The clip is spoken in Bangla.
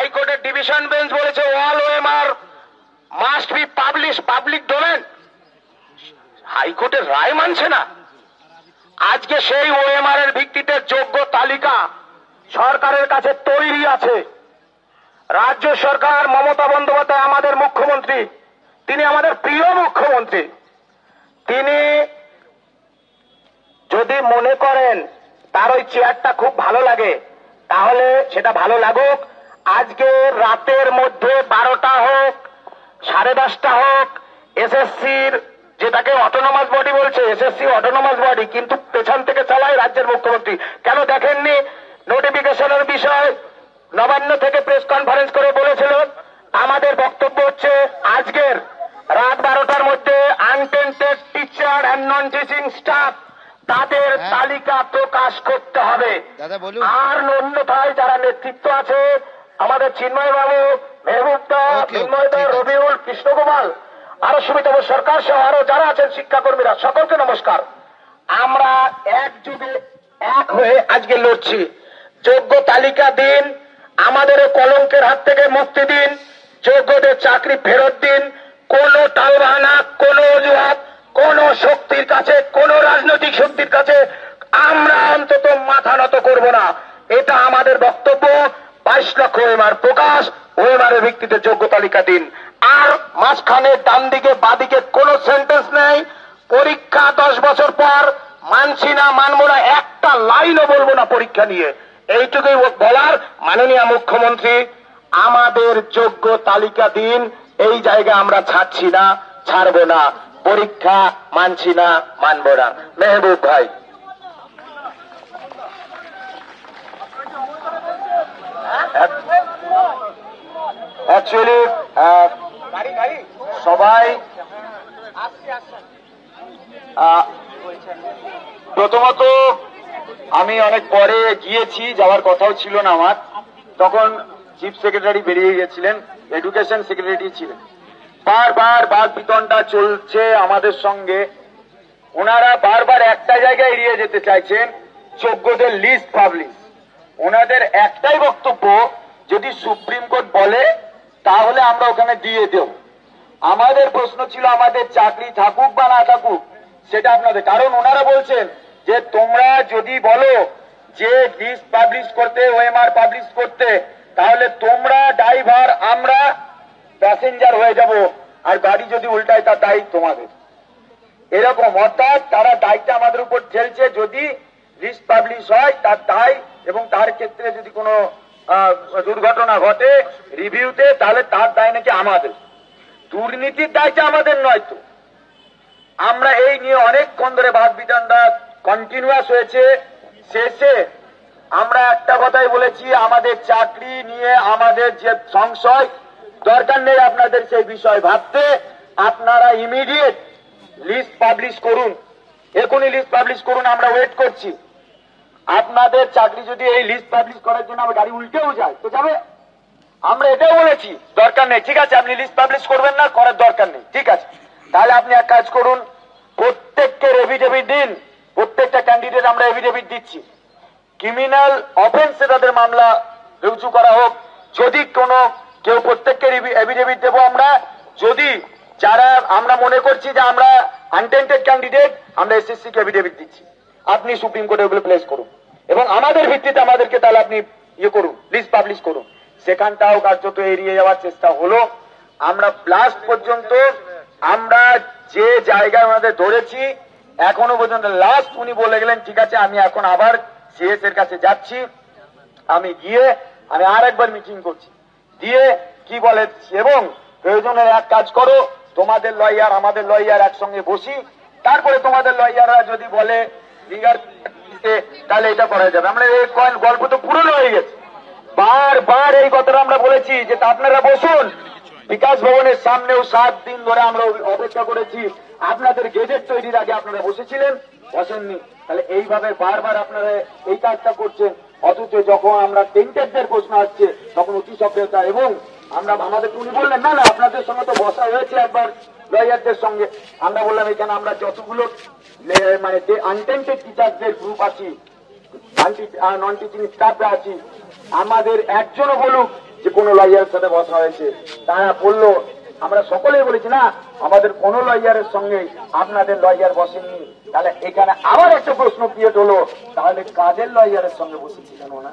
হাইকোর্টের ডিভিশন বেঞ্চ বলেছে all OMR must be public domain. হাইকোর্টের রায় মানছে না। আজকে সেই ওএমআর এর ভিত্তিতে যোগ্য তালিকা সরকারের কাছে তৈরি আছে। রাজ্য সরকার, মমতা বন্দ্যোপাধ্যায় আমাদের মুখ্যমন্ত্রী, তিনি আমাদের প্রিয় মুখ্যমন্ত্রী, তিনি যদি মনে করেন তার ওই চেয়ারটা খুব ভালো লাগে তাহলে সেটা ভালো লাগুক। আজকে রাতের মধ্যে 12টা হোক, 10:30টা হোক, এসএসসির যেটাকে অটোনমাস বডি বলছে, এসএসসি অটোনমাস বডি, কিন্তু পেছন থেকে চালায় রাজ্যের মুখ্যমন্ত্রী। কেন দেখেননি নোটিফিকেশনের বিষয়? নবান্ন থেকে প্রেস কনফারেন্স করে বলেছিল। আমাদের বক্তব্য হচ্ছে আজকের রাত 12টার মধ্যে untainted teacher and non teaching staff তাদের তালিকা প্রকাশ করতে হবে। আর অন্যথায় যারা নেতৃত্ব আছে, আমাদের চিন্ময় বাবু, মেহবুব দা, চিন্ময় দা, রবিউল, কৃষ্ণকুমার, আরো সুমিতব সরকার সহ আরো যারা আছেন শিক্ষাকর্মীরা, সকলকে নমস্কার। আমরা একযোগে এক হয়ে আজকে লড়ছি। যোগ্য তালিকা দিন, আমাদের কলঙ্কের হাত থেকে মুক্তি দিন, যোগ্যদের চাকরি ফেরত দিন। কোন টালবাহানা, কোন অজুহাত, কোন শক্তির কাছে, কোন রাজনৈতিক শক্তির কাছে আমরা অন্তত মাথা নত করব না। এটা আমাদের বক্তব্য। 22 লক্ষ ওএমআর প্রকাশ, ওএমআর এর ভিত্তিতে যোগ্য তালিকা দিন। আর মাঝখানে ডান দিকে বাদিকে কোন সেন্টেন্স নেই। পরীক্ষা 10 বছর পর মানছি না, মানবো না, একটা লাইনও বলবো না পরীক্ষা নিয়ে। এইটুকুই বলার। মাননীয় মুখ্যমন্ত্রী, আমাদের যোগ্য তালিকা দিন। এই জায়গা আমরা ছাড়ছি না, ছাড়বো না। পরীক্ষা মানছি না, মানবো না। মেহবুব ভাই, অ্যাকচুয়ালি সবাই প্রথমত আমি অনেক পরে গিয়েছি, যাওয়ার কথাও ছিল না আমার। তখন চিফ সেক্রেটারি বেরিয়ে গেছিলেন, এডুকেশন সেক্রেটারি ছিলেন। বারবার বাদ বিতণ্ডা চলছে আমাদের সঙ্গে। ওনারা বারবার একটা জায়গায় এড়িয়ে যেতে চাইছেন, যোগ্যদের লিস্ট পাবলিশ। ওনাদের একটাই বক্তব্য, যদি সুপ্রিম কোর্ট বলে তাহলে আমরা ওখানে দিয়ে দেব। আমাদের প্রশ্ন ছিল আমাদের চাকরি থাকুক বা না থাকুক সেটা আপনাদের, কারণ ওনারা বলছেন যে তোমরা যদি বলো যে লিস্ট পাবলিশ করতে, ওএমআর পাবলিশ করতে, তাহলে তোমরা ড্রাইভার, আমরা প্যাসেঞ্জার হয়ে যাব, আর গাড়ি যদি উল্টায় তার দায়ী তোমাদের। এরকম, অর্থাৎ তারা দায়িত্ব আমাদের উপর ঠেলছে। যদি লিস্ট পাবলিশ হয় তার দায়, এবং তার ক্ষেত্রে যদি কোনো দুর্ঘটনা ঘটে রিভিউতে, তাহলে তার দায় নাকি আমাদের। দুর্নীতির দায়টা আমাদের নয় তো। আমরা এই নিয়ে অনেকক্ষণ ধরে বাদ বিতণ্ডা কন্টিনিউয়াস হয়েছে। শেষে আমরা একটা কথাই বলেছি, আমাদের চাকরি নিয়ে আমাদের যে সংশয়, দরকার নেই আপনাদের সেই বিষয় ভাবতে। আপনারা ইমিডিয়েট লিস্ট পাবলিশ করুন, এখনই লিস্ট পাবলিশ করুন। আমরা ওয়েট করছি। আপনাদের চাকরি যদি এই লিস্ট পাবলিশ করার জন্য আমার গাড়ি উল্টেও যায় তো যাবে। আমরা এটাও বলেছি দরকার নেই। ঠিক আছে, আপনি লিস্ট পাবলিশ করবেন না, করার দরকার নেই, ঠিক আছে। তাহলে আপনি এক কাজ করুন, প্রত্যেককে এফিডেভিট দিন। প্রত্যেকটা ক্যান্ডিডেট আমরা এফিডেভিট দিচ্ছি। ক্রিমিনাল অফেন্সে তাদের মামলা রুজু করা হোক। যদি কোনো কেউ, প্রত্যেককে এফিডেভিট দেবো আমরা। যদি যারা আমরা মনে করছি যে আমরা আনটেন্টেড ক্যান্ডিডেট, আমরা এসএসসি কে এফিডেভিট দিচ্ছি। আপনি সুপ্রিম কোর্টে ওগুলো প্লেস করুন, এবং আমাদের ভিত্তিতে আমাদেরকে তাহলে আপনি করুন, লিস্ট পাবলিশ করুন। সেখানটাও কার্যত এড়িয়ে যাওয়ার চেষ্টা হলো। আমরা লাস্ট পর্যন্ত আমরা যে জায়গায় আমাদের ধরেছি, এখনো পর্যন্ত লাস্ট উনি বলে গেলেন ঠিক আছে আমি এখন আবার সিএস এর কাছে যাচ্ছি। আমি গিয়ে আমি আর একবার মিটিং করছি, দিয়ে কি বলে, এবং প্রয়োজনের এক কাজ করো, তোমাদের লয়ার আমাদের লয়ার একসঙ্গে বসি, তারপরে তোমাদের লয়াররা যদি বলে লিগাল তাহলে এটা করা যাবে। আমরা এই গল্প তো পুরনো হয়ে গেছে। বারবার এই কথাটা আমরা বলেছি যে আপনারা বসুন। বিকাশ ভবনের সামনেও 7 দিন ধরে আমরা অপেক্ষা করেছি। আপনাদের গেজেট তৈরির আগে আপনারা বসেছিলেন, বসেননি। তাহলে এইভাবে বারবার আপনারা এই কাজটা করছেন, অথচ যখন আমরা টেন্টেডদের প্রশ্ন আসছে তখন অতি সভ্যতা। এবং আমরা আমাদের উনি বললেন না না আপনাদের সঙ্গে তো বসা হয়েছে একবার লয়ারদের সঙ্গে। আমরা বললাম এখানে আমরা যতগুলো মানে আনটেন্টেড টিচারদের গ্রুপ আছি, নন টিচিং স্টাফরা আছি, আমাদের একজনও বলুক যে কোনো লয়ারের সাথে বসা হয়েছে। তারা বললো, আমরা সকলেই বলেছি না আমাদের কোন লয়ারের সঙ্গে আপনাদের লয়ার বসেননি। তাহলে এখানে আবার একটা প্রশ্ন ক্রিয়েট হলো, তাহলে কাদের লয়ারের সঙ্গে বসেছি কেন না?